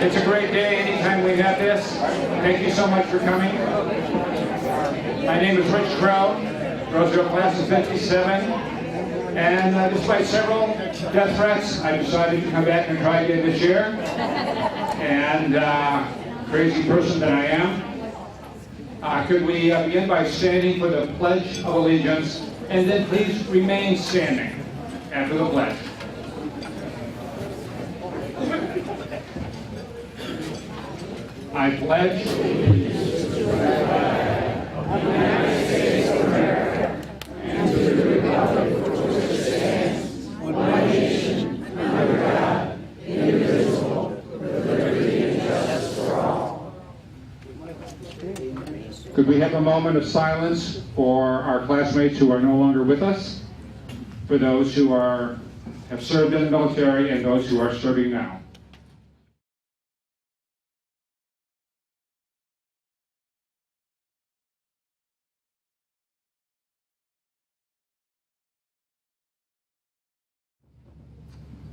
It's a great day anytime we have this. Thank you so much for coming. My name is Crowe, Roseville class of 57. And despite several death threats, I decided to come back and try again this year. And crazy person that I am. Could we begin by standing for the Pledge of Allegiance, and then please remain standing after the pledge. I pledge allegiance to the flag of the United States of America and to the republic for which it stands, one nation, under God, indivisible, with liberty and justice for all. Could we have a moment of silence for our classmates who are no longer with us, for those who have served in the military and those who are serving now?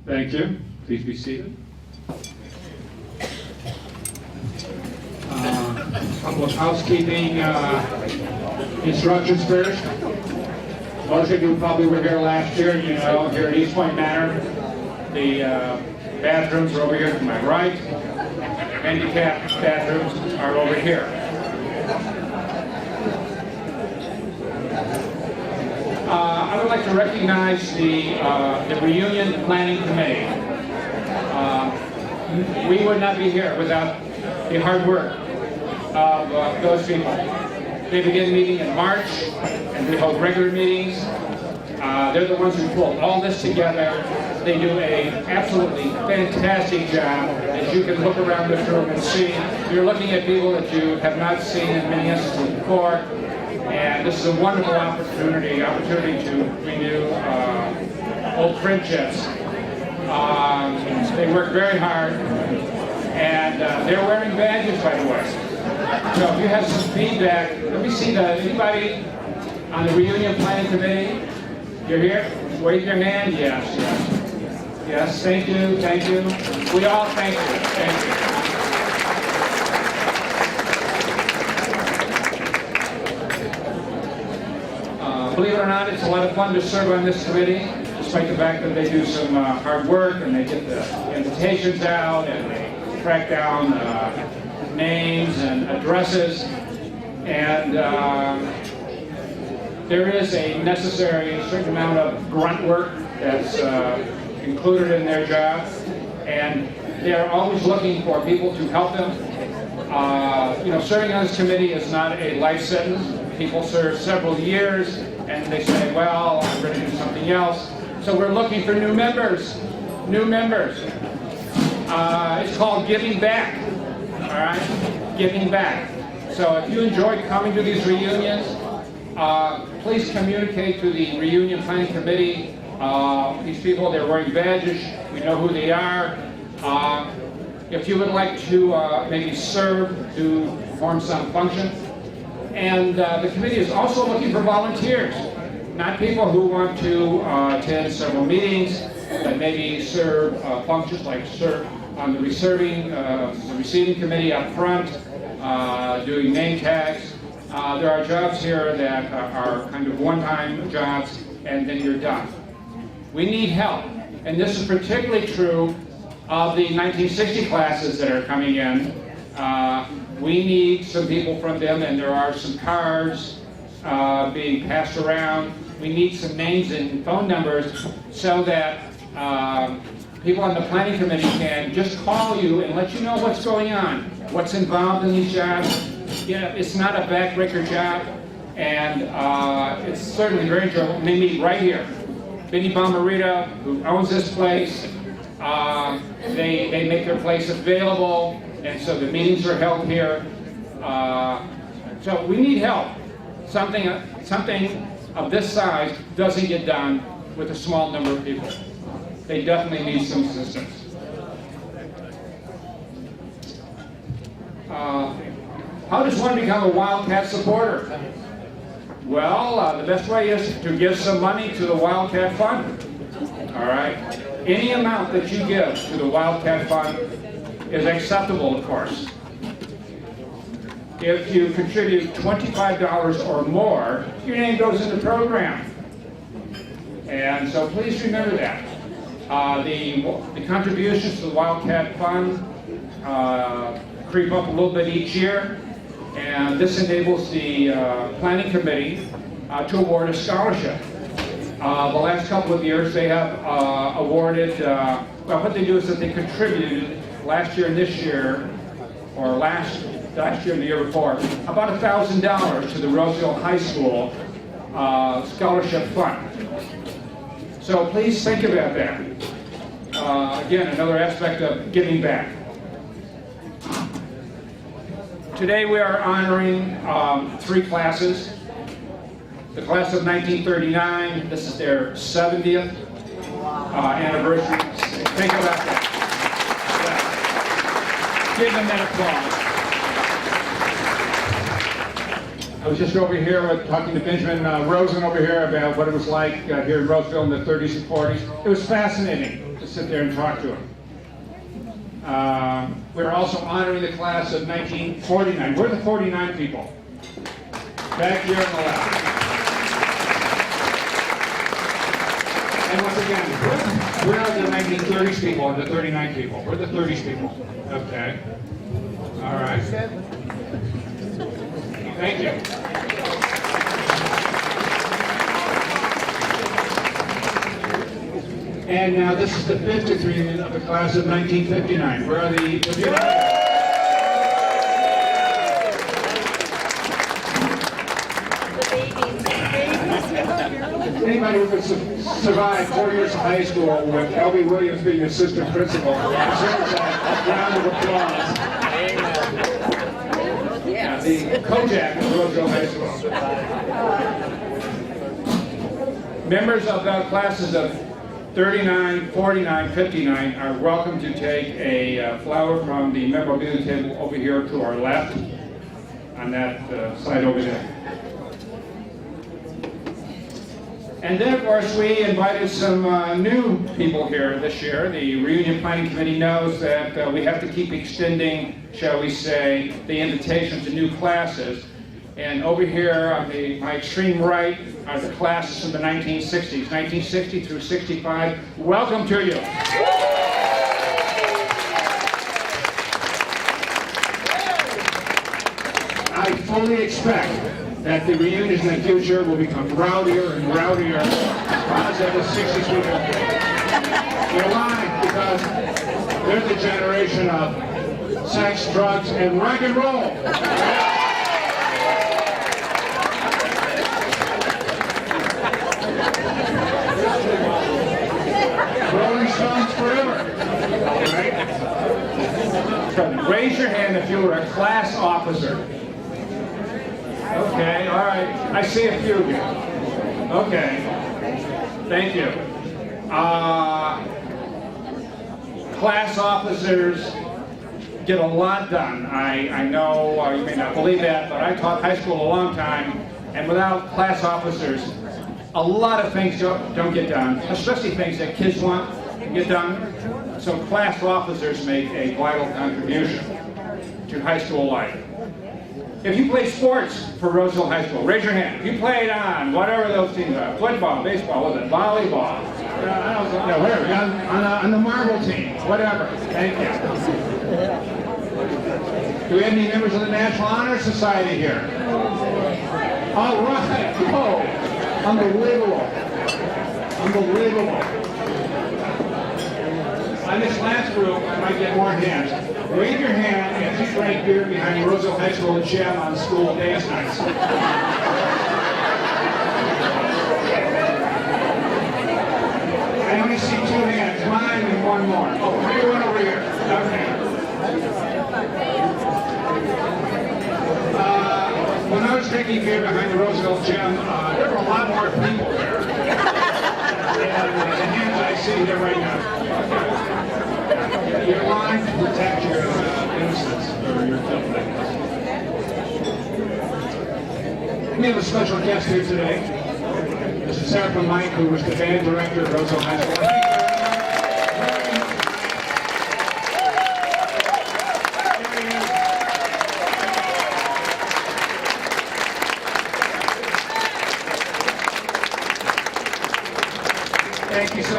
Thank you. Please be seated. A couple of housekeeping instructions first. Most of you probably were here last year, you know, here at East Point Manor. The bathrooms are over here to my right. Handicapped bathrooms are over here. I would like to recognize the reunion planning committee. We would not be here without the hard work of those people. They begin meeting in March, and we hold regular meetings. They're the ones who pull all this together. They do an absolutely fantastic job. As you can look around this room and see, you're looking at people that you have not seen in many instances before. And this is a wonderful opportunity to renew old friendships. They work very hard, and they're wearing badges, by the way. So if you have some feedback, let me see anybody on the reunion planning committee? You're here? Wave your hand. Yes, yes. Yes, thank you, thank you. We all thank you, thank you. Believe it or not, it's a lot of fun to serve on this committee, despite the fact that they do some hard work and they get the invitations out and they track down names and addresses. And there is a necessary certain amount of grunt work that's included in their job. And they're always looking for people to help them. You know, serving on this committee is not a life sentence. People serve several years and they say, well, I'm going to do something else. So we're looking for new members. New members. It's called giving back. All right? Giving back. So if you enjoy coming to these reunions, please communicate to the reunion planning committee. These people, they're wearing badges. We know who they are. If you would like to maybe serve to perform some function. And the committee is also looking for volunteers, not people who want to attend several meetings, but maybe serve functions like serve on the receiving committee up front, doing name tags. There are jobs here that are kind of one-time jobs, and then you're done. We need help, and this is particularly true of the 1960 classes that are coming in. We need some people from them, and there are some cards being passed around. We need some names and phone numbers so that people on the planning committee can just call you and let you know what's going on, what's involved in these jobs. You know, it's not a backbreaker job, and it's certainly very enjoyable. They meet right here. Benny Bomarita, who owns this place, they make their place available. And so the meetings are held here. So we need help. Something of this size doesn't get done with a small number of people. They definitely need some assistance. How does one become a Wildcat supporter? Well, the best way is to give some money to the Wildcat Fund. All right? Any amount that you give to the Wildcat Fund is acceptable, of course. If you contribute $25 or more, your name goes in the program. And so please remember that. The contributions to the Wildcat Fund creep up a little bit each year, and this enables the planning committee to award a scholarship. The last couple of years they have awarded, well, what they do is that they contributed last year and this year, or last year and the year before, about $1,000 to the Roseville High School scholarship fund. So please think about that. Again, another aspect of giving back. Today we are honoring 3 classes. The class of 1939, this is their 70th anniversary. Think about that. Give them that applause. I was just over here talking to Benjamin Rosen over here about what it was like here in Roseville in the 30s and 40s. It was fascinating to sit there and talk to him. We're also honoring the class of 1949. We're the 49 people. Back here on the left. And once again, we're the 1930s people and the 39 people. We're the 30s people. Okay. All right. Thank you. And now this is the 50th reunion of the class of 1959. Where are the... Anybody who could survive 4 years of high school with L.B. Williams being assistant principal deserves a round of applause. Yeah, the Kojak of Roseville High School. Members of the classes of 39, 49, 59 are welcome to take a flower from the memorabilia table over here to our left, on that side over there. And then, of course, we invited some new people here this year. The Reunion Planning Committee knows that we have to keep extending, shall we say, the invitation to new classes. And over here on my extreme right are the classes from the 1960s, 1960 through 65. Welcome to you. I fully expect that the reunions in the future will become rowdier and rowdier as the 60s people. They're lying because they're the generation of sex, drugs, and rock and roll. Rolling Stones forever. Right? Raise your hand if you were a class officer. Okay, all right. I see a few here. Okay. Thank you. Class officers get a lot done. I know you may not believe that, but I taught high school a long time, and without class officers, a lot of things don't get done, especially things that kids want to get done. So class officers make a vital contribution to high school life. If you play sports for Roseville High School, raise your hand. If you played on whatever those teams are, football, baseball, was it volleyball, whatever, on the marble team, whatever. Thank you. Do we have any members of the National Honor Society here? All right. Oh, unbelievable. Unbelievable. On this last group, I might get more hands. Raise your hand if you drank beer behind Roseville High School gym on school days nights. I only see 2 hands, mine and one more. Oh, maybe one over here. Okay. When I was drinking beer behind the Roseville gym, there were a lot more people there. And the hands I see here right now. You're lying to protect your innocence or your filthiness. We have a special guest here today. This is Sarah Mike, who was the band director of Roseville High School.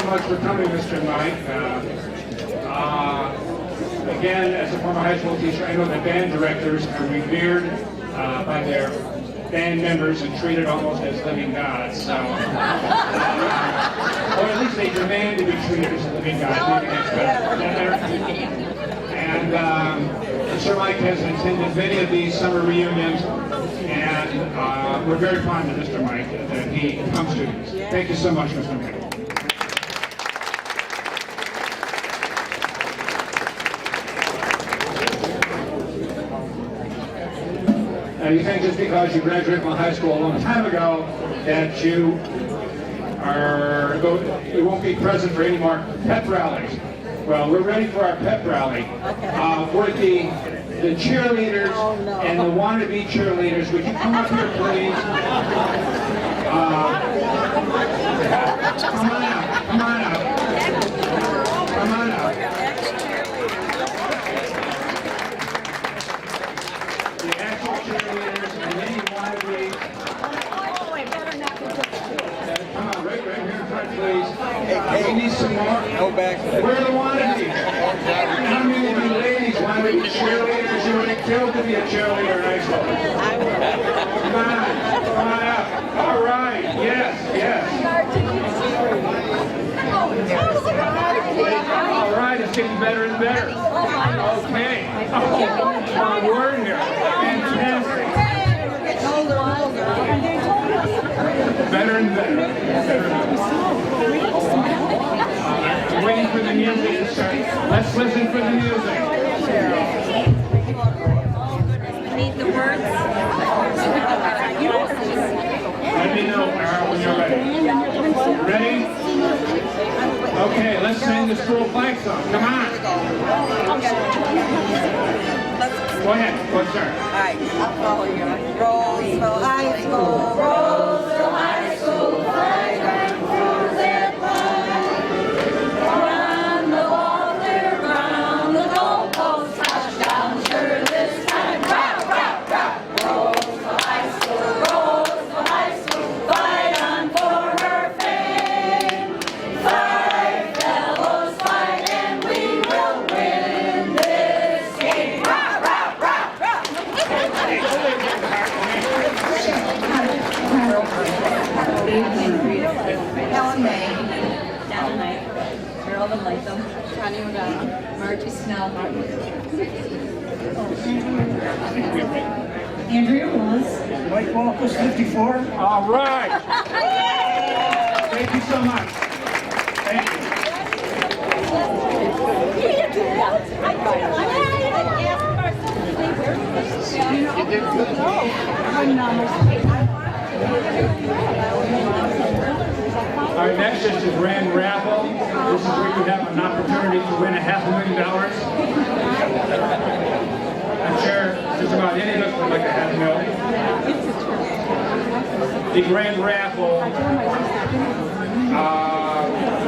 much for coming, Mr. Mike. Again, as a former high school teacher, I know that band directors are revered by their band members and treated almost as living gods. So, or at least they demand to be treated as living gods. Maybe that's better. And Mr. Mike has attended many of these summer reunions, and we're very fond of Mr. Mike that he comes to these. Thank you so much, Mr. Mike. Now you think just because you graduated from high school a long time ago that you won't be present for any more pep rallies. Well, we're ready for our pep rally. For the cheerleaders and the wannabe cheerleaders, would you come up here, please? Come on out. Come on out. Come on out. The actual cheerleaders and then you wannabe. Come on, right here in front, please. We need some more. No back. Where are the wannabes? How many of you ladies want to be cheerleaders? You would have killed to be a cheerleader in high school. Come on up. All right, yes. All right, it's getting better and better. Okay. Oh, we're in here. Fantastic. Better and better. Waiting for the music to start. Let's listen for the music. Need the words. Let me know when you're ready. Ready? Okay, let's sing the school flag song. Come on. Go ahead. Go start. All right, I'll follow you. Roseville High School. Roseville High School. Flag and cruise and fly. Run the ball clear round the goalpost. Touchdown, sure this time. Row, row, row. Roseville High School. Roseville High School. Fight on for her fame. Five fellows fight and we will win this game. Row, row, row, row. Alumni. Gerald and Latham. Connie O'Donnell. Margie Snell. Andrea was. Mike Walkus, 54. All right. Thank you so much. Thank you. All right, next is the grand raffle. This is where you have an opportunity to win $500,000. I'm sure just about any of us would like to have $1 million. The grand raffle,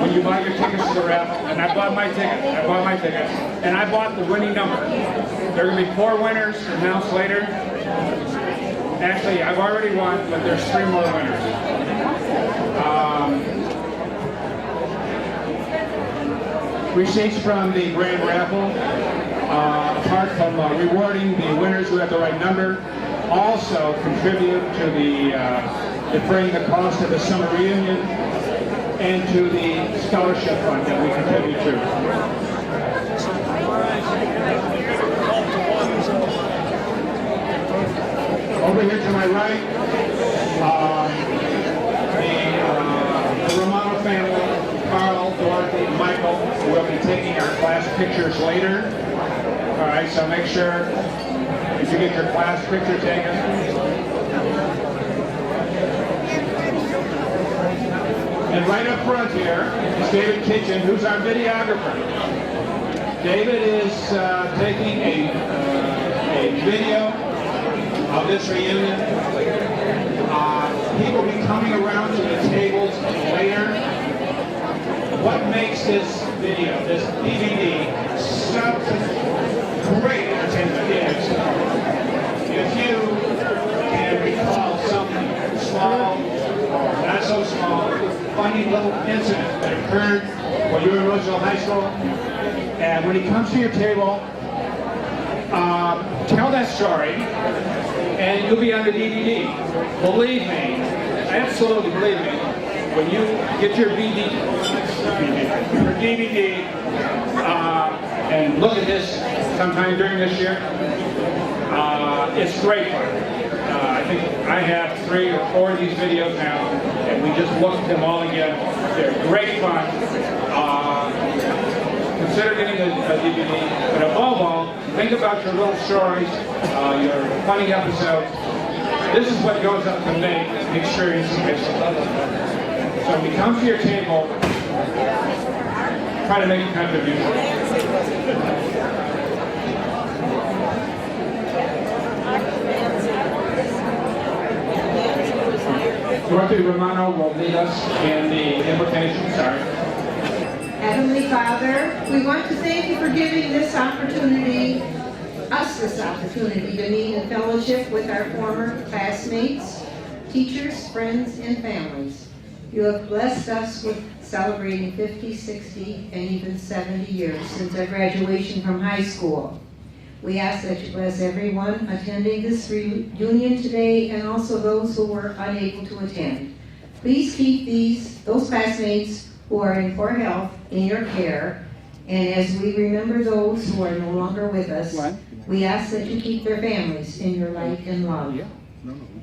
when you buy your tickets to the raffle, and I bought my ticket, and I bought the winning number. There are going to be 4 winners announced later. Actually, I've already won, but there's 3 more winners. Receipts from the grand raffle, apart from rewarding the winners who have the right number, also contribute to the defraying the cost of the summer reunion and to the scholarship fund that we contribute to. Over here to my right, the Romano family, Carl, Dorothy, Michael, will be taking our class pictures later. All right, so make sure that you get your class picture taken. And right up front here is David Kitchen, who's our videographer. David is taking a video of this reunion. He will be coming around to the tables later. What makes this video, this DVD, such great entertainment is if you can recall something small, or not so small, funny little incident that occurred when you were in Roseville High School. And when he comes to your table, tell that story, and you'll be on the DVD. Believe me, absolutely believe me, when you get your DVD, and look at this sometime during this year, it's great fun. I think I have 3 or 4 of these videos now, and we just looked at them all again. They're great fun. Consider getting a DVD, but above all, think about your little stories, your funny episodes. This is what goes up to make the experience special. So when you come to your table, try to make a contribution. Dorothy Romano will lead us in the invocation. Sorry. Heavenly Father, we want to thank you for giving us this opportunity to meet in fellowship with our former classmates, teachers, friends, and families. You have blessed us with celebrating 50, 60, and even 70 years since our graduation from high school. We ask that you bless everyone attending this reunion today and also those who were unable to attend. Please keep those classmates who are in poor health in your care, and as we remember those who are no longer with us, we ask that you keep their families in your light and love.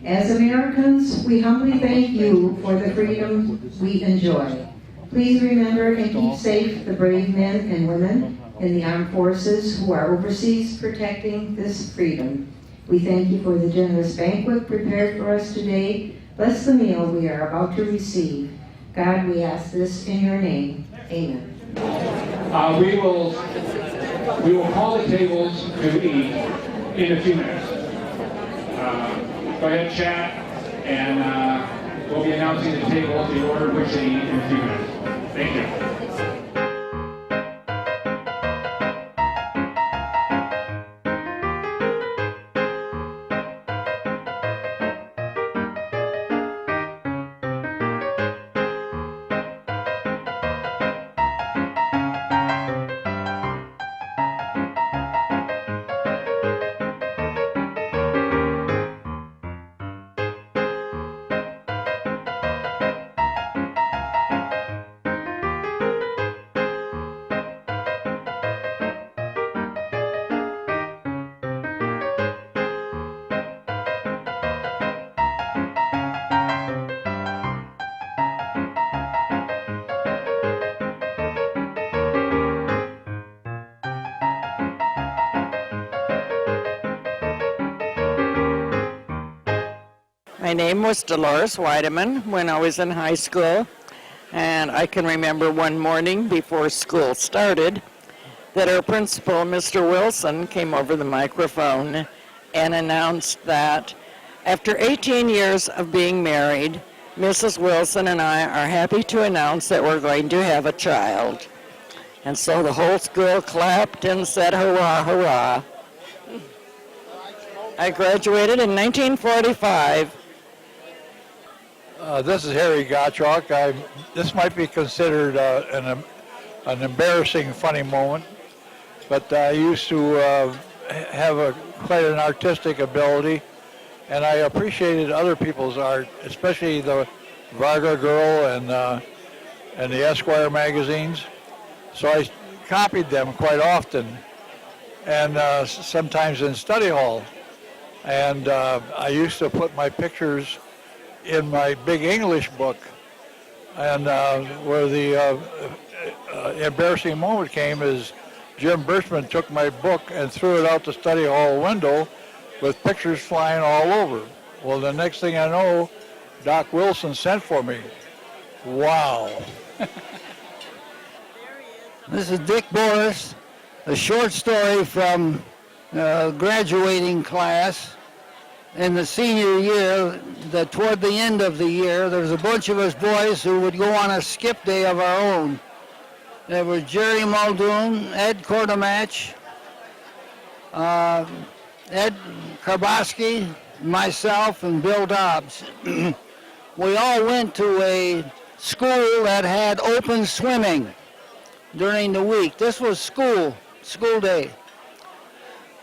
As Americans, we humbly thank you for the freedom we enjoy. Please remember and keep safe the brave men and women in the armed forces who are overseas protecting this freedom. We thank you for the generous banquet prepared for us today. Bless the meal we are about to receive. God, we ask this in your name. Amen. We will call the tables to eat in a few minutes. Go ahead, chat, and we'll be announcing the tables, the order in which they eat in a few minutes. Thank you. My name was Dolores Weideman when I was in high school, and I can remember one morning before school started that our principal, Mr. Wilson, came over the microphone and announced that after 18 years of being married, Mrs. Wilson and I are happy to announce that we're going to have a child. And so the whole school clapped and said, hurrah, hurrah. I graduated in 1945. This is Harry Gottschalk. This might be considered an embarrassing, funny moment, but I used to have quite an artistic ability, and I appreciated other people's art, especially the Varga Girl and the Esquire magazines. So I copied them quite often, and sometimes in study hall. And I used to put my pictures in my big English book, and where the embarrassing moment came is Jim Birchman took my book and threw it out the study hall window with pictures flying all over. Well, the next thing I know, Doc Wilson sent for me. Wow. This is Dick Boris, a short story from graduating class. In the senior year, toward the end of the year, there was a bunch of us boys who would go on a skip day of our own. There was Jerry Muldoon, Ed Kortomach, Ed Karboski, myself, and Bill Dobbs. We all went to a school that had open swimming during the week. This was school day.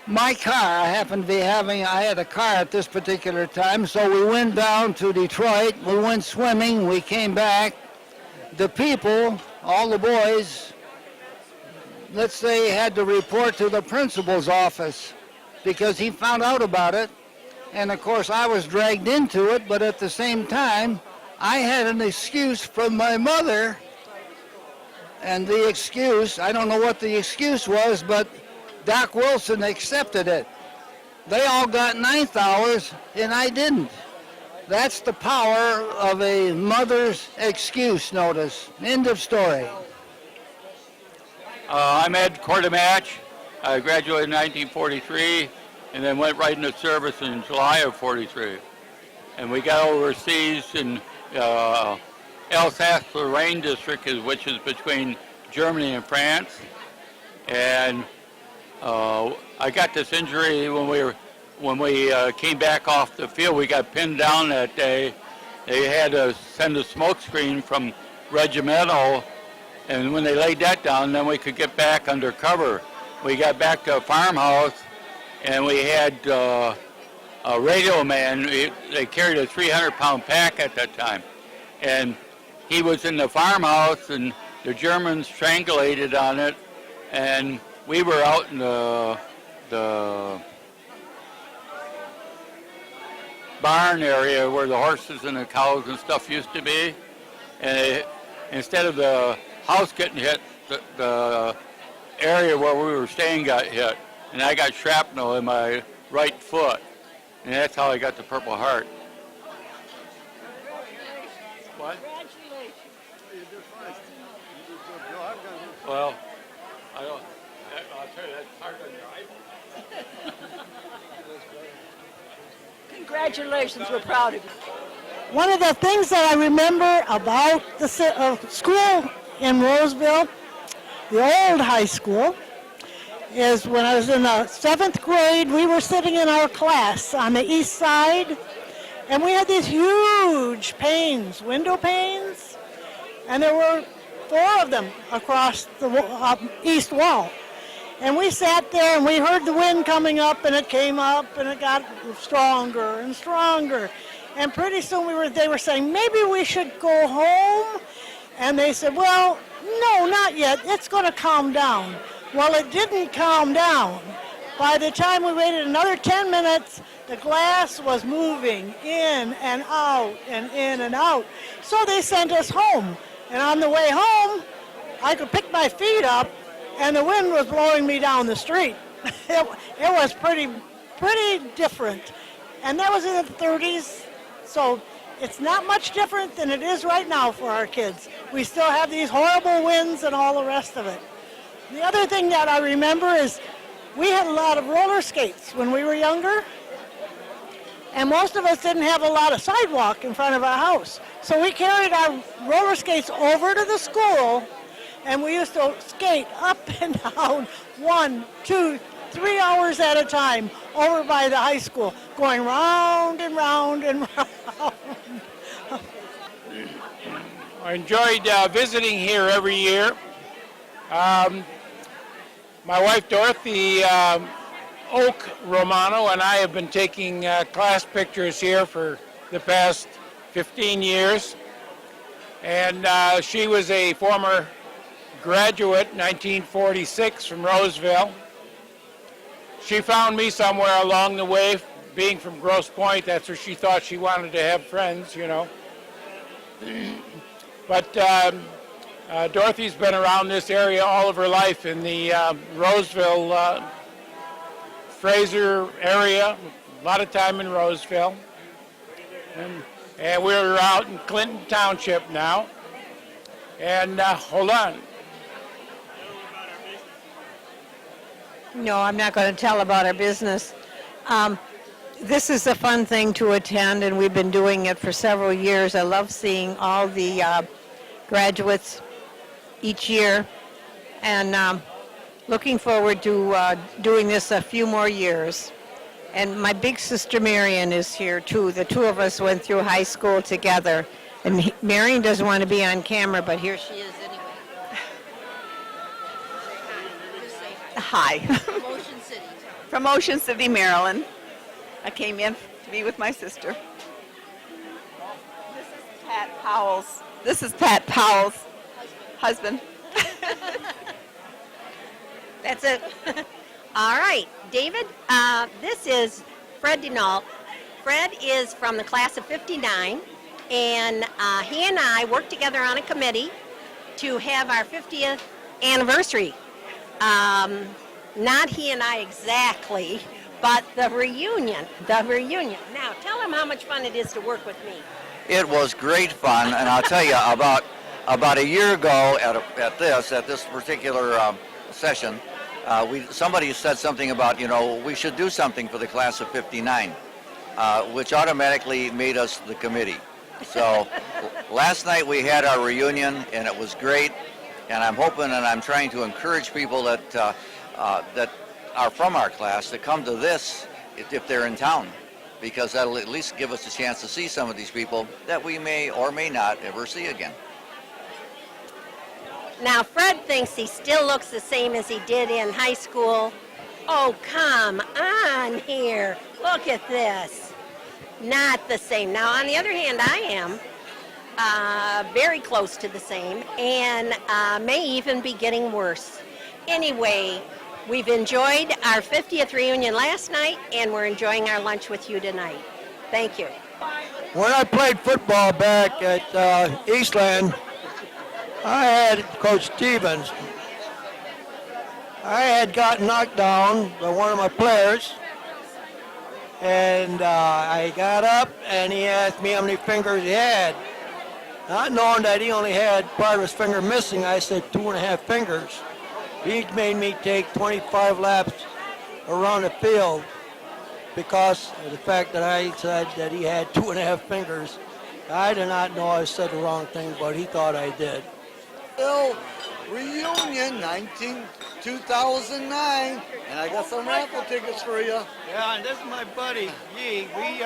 My car, I had a car at this particular time, so we went down to Detroit, we went swimming, we came back. The people, all the boys, let's say, had to report to the principal's office because he found out about it. And of course I was dragged into it, but at the same time, I had an excuse from my mother. And the excuse, I don't know what the excuse was, but Doc Wilson accepted it. They all got ninth hours, and I didn't. That's the power of a mother's excuse notice. End of story. I'm Ed Quartermatch. I graduated in 1943 and then went right into service in July of 43. And we got overseas in Alsace-Lorraine district, which is between Germany and France. And I got this injury when we came back off the field. We got pinned down that day. They had to send a smoke screen from regimental, and when they laid that down, then we could get back under cover. We got back to a farmhouse, and we had a radio man. They carried a 300-pound pack at that time, and he was in the farmhouse, and the Germans strangulated on it, and we were out in the barn area where the horses and the cows and stuff used to be, and instead of the house getting hit, the area where we were staying got hit, and I got shrapnel in my right foot, and that's how I got the Purple Heart. What? Congratulations. Well, I'll tell you, that's hard on your eyeball. Congratulations, we're proud of you. One of the things that I remember about the school in Roseville, the old high school, is when I was in the 7th grade, we were sitting in our class on the east side, and we had these huge panes, window panes, and there were 4 of them across the east wall. And we sat there and we heard the wind coming up, and it came up and it got stronger and stronger. And pretty soon they were saying, maybe we should go home. And they said, well, no, not yet. It's going to calm down. Well, it didn't calm down. By the time we waited another 10 minutes, the glass was moving in and out and in and out. So they sent us home. And on the way home, I could pick my feet up, and the wind was blowing me down the street. It was pretty different. And that was in the 30s, so it's not much different than it is right now for our kids. We still have these horrible winds and all the rest of it. The other thing that I remember is we had a lot of roller skates when we were younger, and most of us didn't have a lot of sidewalk in front of our house. So we carried our roller skates over to the school, and we used to skate up and down 1, 2, 3 hours at a time over by the high school, going round and round and round. I enjoyed visiting here every year. My wife Dorothy Oak Romano and I have been taking class pictures here for the past 15 years. And she was a former graduate, 1946, from Roseville. She found me somewhere along the way. Being from Grosse Pointe, that's where she thought she wanted to have friends, you know. But Dorothy's been around this area all of her life in the Roseville, Fraser area, a lot of time in Roseville. And we're out in Clinton Township now. And hold on. No, I'm not going to tell about our business. This is a fun thing to attend, and we've been doing it for several years. I love seeing all the graduates each year, and looking forward to doing this a few more years. And my big sister Marion is here too. The two of us went through high school together, And Marion doesn't want to be on camera, but here she is anyway. Hi. From Ocean City. From Ocean City, Maryland. I came in to be with my sister. This is Pat Powell's. This is Pat Powell's husband. That's it. All right, David, this is Fred Denault. Fred is from the class of 59, and he and I worked together on a committee to have our 50th anniversary. Not he and I exactly, but the reunion. Now, tell him how much fun it is to work with me. It was great fun, and I'll tell you, about a year ago at this particular session, somebody said something about, we should do something for the class of 59, which automatically made us the committee. So last night we had our reunion, and it was great, and I'm hoping and I'm trying to encourage people that are from our class to come to this if they're in town, because that'll at least give us a chance to see some of these people that we may or may not ever see again. Now, Fred thinks he still looks the same as he did in high school. Oh, come on here. Look at this. Not the same. Now, on the other hand, I am very close to the same and may even be getting worse. Anyway, we've enjoyed our 50th reunion last night, and we're enjoying our lunch with you tonight. Thank you. When I played football back at Eastland, I had Coach Stevens. I had gotten knocked down by one of my players, and I got up and he asked me how many fingers he had. Not knowing that he only had part of his finger missing, I said 2.5 fingers. He made me take 25 laps around the field because of the fact that I said that he had 2.5 fingers. I did not know I said the wrong thing, but he thought I did. Reunion 2009, and I got some raffle tickets for you. Yeah, and this is my buddy, Yee. We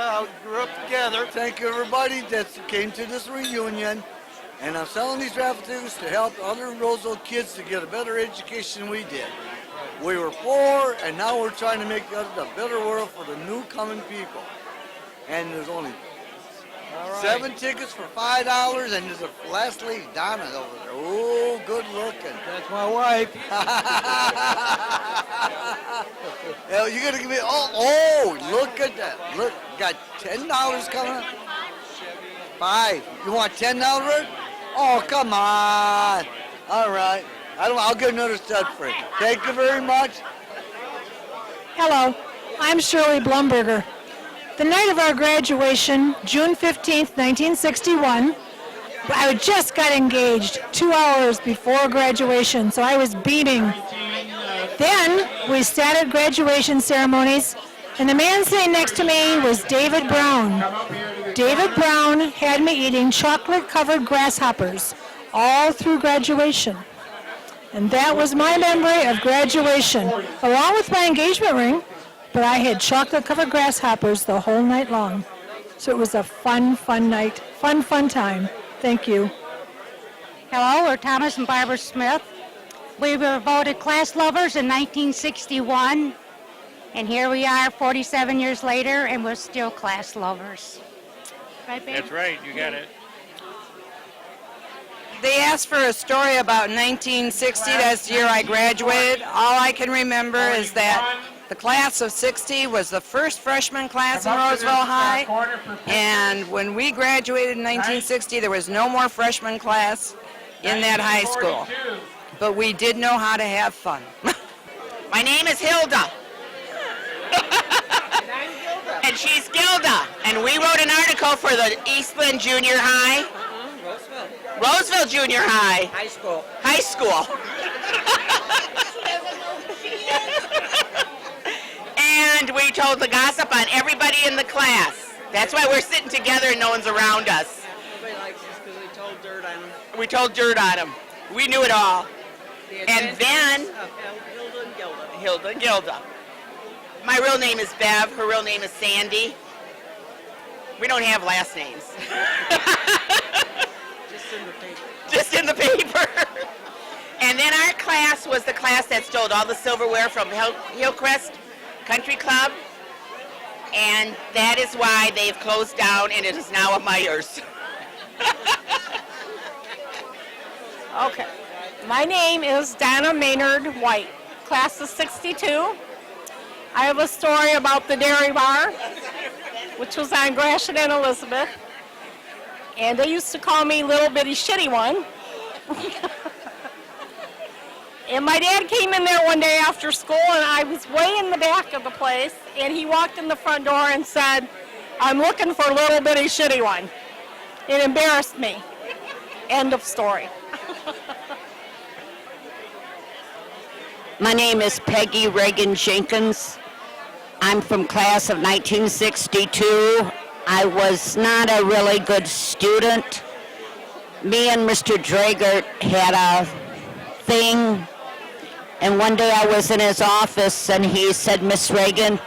grew up together. Thank you, everybody that came to this reunion. And I'm selling these raffle tickets to help other Roseville kids to get a better education than we did. We were poor, and now we're trying to make a better world for the new coming people. And there's only 7 tickets for $5, and there's a last lady, Donna, over there. Oh, good looking. That's my wife. You're gonna give me? Oh, look at that! Look, got $10 coming up. 5. You want $10? Oh, come on. All right. I'll get another stud for you. Thank you very much. Hello, I'm Shirley Blumberger. The night of our graduation, June 15th, 1961, I just got engaged 2 hours before graduation, so I was beaming. Then we sat at graduation ceremonies, and the man sitting next to me was David Brown. David Brown had me eating chocolate-covered grasshoppers all through graduation. And that was my memory of graduation, along with my engagement ring, but I had chocolate-covered grasshoppers the whole night long. So it was a fun night, fun time. Thank you. Hello, we're Thomas and Barbara Smith. We were voted class lovers in 1961, and here we are 47 years later, and we're still class lovers. Right, babe? That's right, you got it. They asked for a story about 1960. That's the year I graduated. All I can remember is that the class of 60 was the first freshman class in Roseville High, and when we graduated in 1960, there was no more freshman class in that high school. But we did know how to have fun. My name is Hilda. And she's Gilda. And we wrote an article for the Eastland Junior High. Roseville Junior High. High school. And we told the gossip on everybody in the class. That's why we're sitting together and no one's around us. Everybody likes us because we told dirt on them. We told dirt on them. We knew it all. And then Hilda and Gilda. My real name is Bev. Her real name is Sandy. We don't have last names. in the paper. Just in the paper. And then our class was the class that stole all the silverware from Hillcrest Country Club. And that is why they've closed down, and it is now a Myers. Okay. My name is Donna Maynard White, class of 62. I have a story about the dairy bar, which was on Gratiot and Elizabeth. And they used to call me Little Bitty Shitty One. And my dad came in there one day after school, and I was way in the back of the place, and he walked in the front door and said, "I'm looking for Little Bitty Shitty One." It embarrassed me. End of story. My name is Peggy Reagan Jenkins. I'm from class of 1962. I was not a really good student. Me and Mr. Dragert had a thing, and one day I was in his office and he said, "Miss Reagan,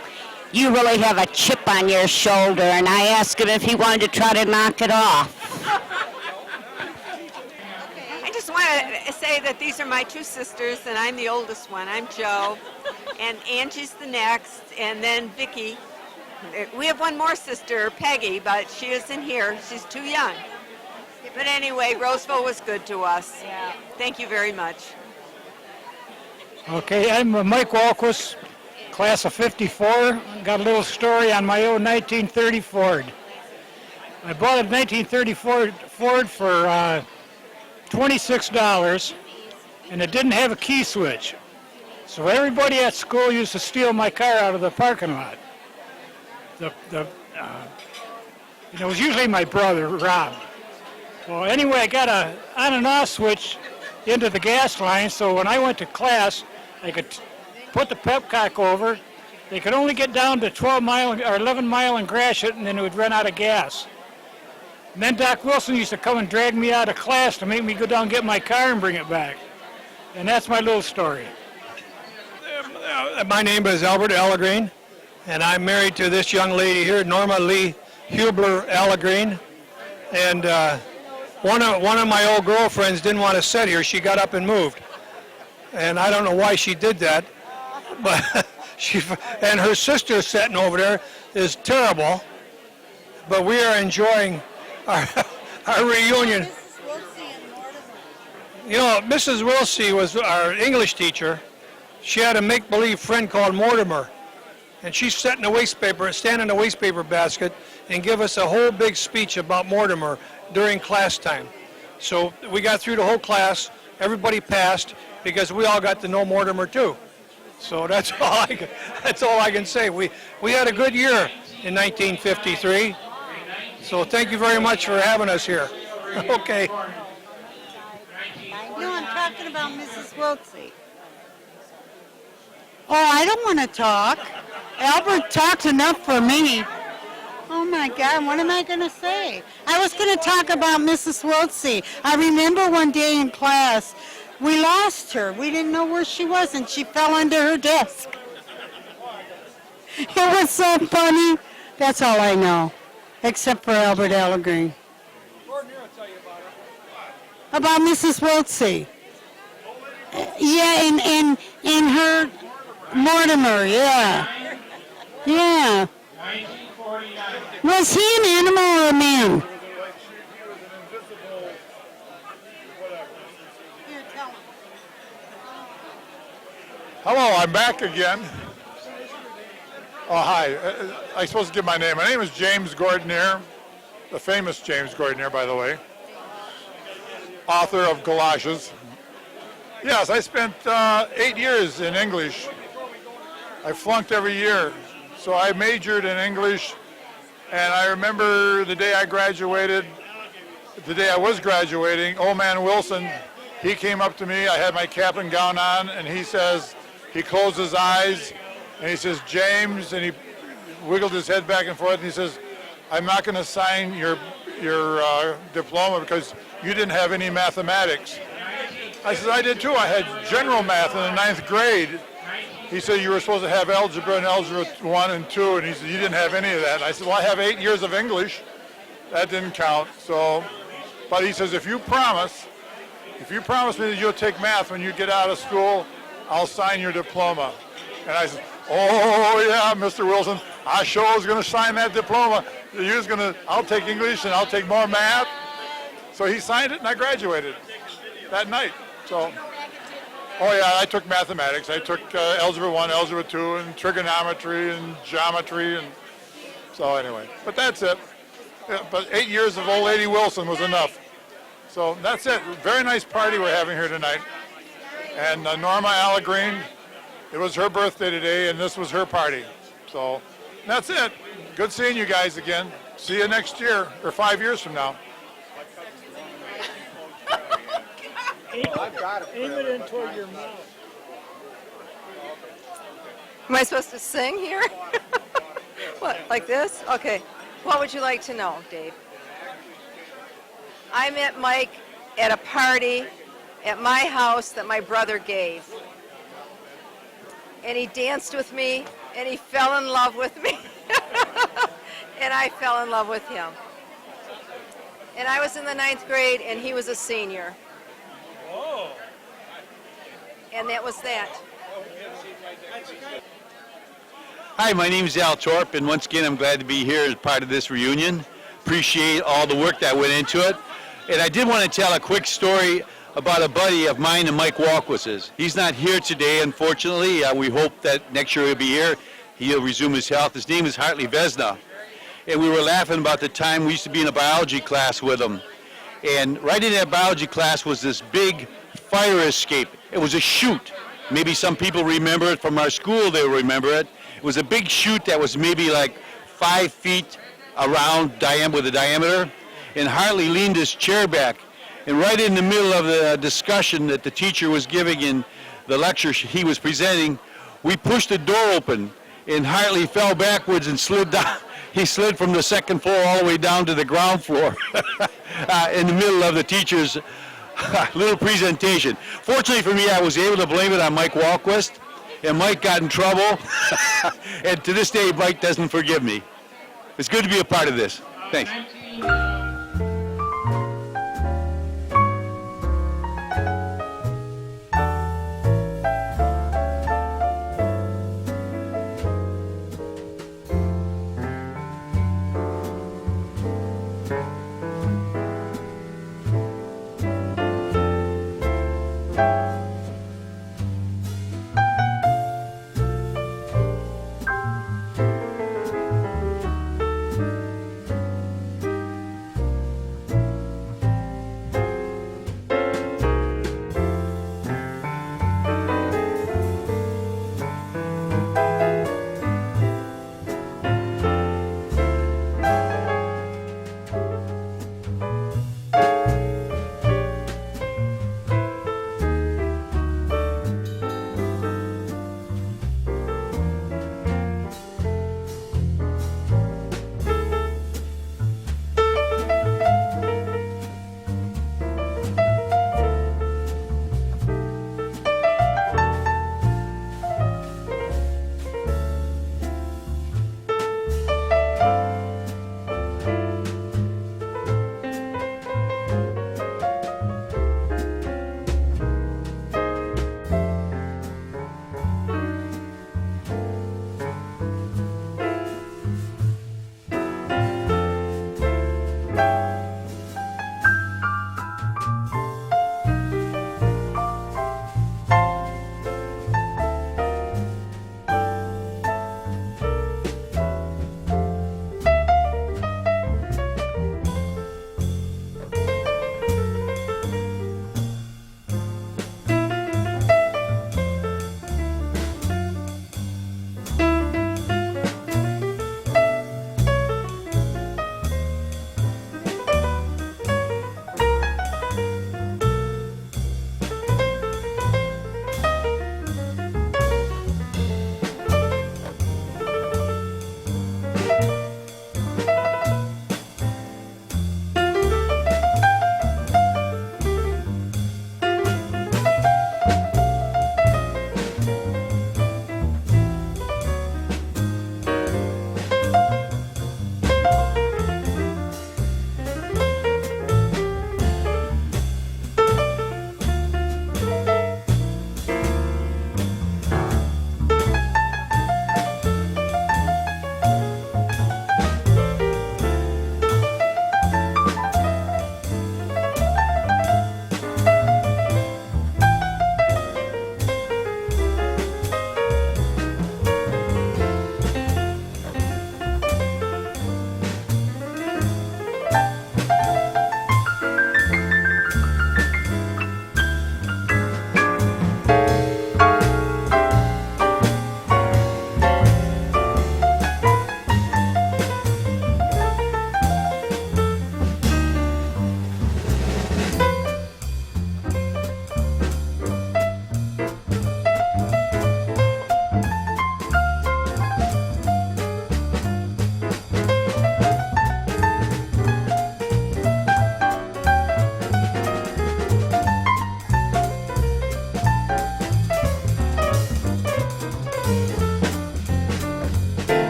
you really have a chip on your shoulder," and I asked him if he wanted to try to knock it off. I just want to say that these are my two sisters, and I'm the oldest one. I'm Jo, and Angie's the next, and then Vicki. We have one more sister, Peggy, but she isn't here. She's too young. But anyway, Roseville was good to us. Yeah. Thank you very much. Okay, I'm Mike Walquist, class of 54. Got a little story on my old 1930 Ford. I bought a 1930 Ford for $26, and it didn't have a key switch. So everybody at school used to steal my car out of the parking lot. It was usually my brother, Rob. Well, anyway, I got a on and off switch into the gas line, so when I went to class, I could put the pepcock over. They could only get down to 12 mile or 11 mile in Gratiot, and then it would run out of gas. And then Doc Wilson used to come and drag me out of class to make me go down and get my car and bring it back. And that's my little story. My name is Albert Allegreen, and I'm married to this young lady here, Norma Lee Hubler Allegreen. And one of my old girlfriends didn't want to sit here. She got up and moved. And I don't know why she did that, but and her sister sitting over there is terrible. But we are enjoying our reunion. You know, Mrs. Wilsey was our English teacher. She had a make-believe friend called Mortimer, and she sat in the stand in the waste paper basket and give us a whole big speech about Mortimer during class time. So we got through the whole class. Everybody passed because we all got to know Mortimer too. So that's all I can say. We had a good year in 1953. So thank you very much for having us here. Okay. No, I'm talking about Mrs. Wiltsey. Oh, I don't want to talk. Albert talked enough for me. Oh my God, what am I going to say? I was going to talk about Mrs. Wiltsey. I remember one day in class, we lost her. We didn't know where she was, and she fell under her desk. It was so funny. That's all I know, except for Albert Allegreen. About Mrs. Wiltsey. Yeah, and her Mortimer, yeah. Yeah. Was he an animal or a man? Hello, I'm back again. Oh, hi. I'm supposed to give my name. My name is James Gordonier, the famous James Gordonier, by the way, author of Galoshes. Yes, I spent 8 years in English. I flunked every year, so I majored in English, and I remember the day I graduated, the day I was graduating, old man Wilson, he came up to me, I had my cap and gown on, and he says, he closed his eyes, and he says, "James," and he wiggled his head back and forth, and he says, "I'm not going to sign your diploma because you didn't have any mathematics." I said, "I did too. I had general math in the 9th grade." He said, "You were supposed to have algebra and algebra 1 and 2, and he said, "You didn't have any of that." And I said, "Well, I have 8 years of English." That didn't count. So But he says, if you promise me that you'll take math when you get out of school, I'll sign your diploma. And I said, oh yeah, Mr. Wilson, I sure was going to sign that diploma. I'll take English and I'll take more math. So he signed it and I graduated that night. So, oh yeah, I took mathematics. I took Algebra 1, Algebra 2, and trigonometry and geometry. And so anyway, but that's it. Yeah, but 8 years of old lady Wilson was enough. So that's it. Very nice party we're having here tonight. And Norma Allagreen, it was her birthday today, and this was her party. So that's it. Good seeing you guys again. See you next year, or 5 years from now. Aim it in toward your mouth. Am I supposed to sing here? What, like this? Okay. What would you like to know, Dave? I met Mike at a party at my house that my brother gave. And he danced with me, and he fell in love with me. And I fell in love with him. And I was in the 9th grade, and he was a senior. Oh. And that was that. Hi, my name is Al Torp, and once again, I'm glad to be here as part of this reunion. Appreciate all the work that went into it. And I did want to tell a quick story about a buddy of mine and Mike Walquist's. He's not here today, unfortunately. We hope that next year he'll be here. He'll resume his health. His name is Hartley Vesna. And we were laughing about the time we used to be in a biology class with him. And right in that biology class was this big fire escape. It was a chute. Maybe some people remember it from our school, they'll remember it. It was a big chute that was maybe like 5 feet around with a diameter. And Hartley leaned his chair back. And right in the middle of the discussion that the teacher was giving in the lecture he was presenting, we pushed the door open. And Hartley fell backwards and slid down. He slid from the 2nd floor all the way down to the ground floor in the middle of the teacher's little presentation. Fortunately for me, I was able to blame it on Mike Walquist, and Mike got in trouble. And to this day, Mike doesn't forgive me. It's good to be a part of this. Thanks.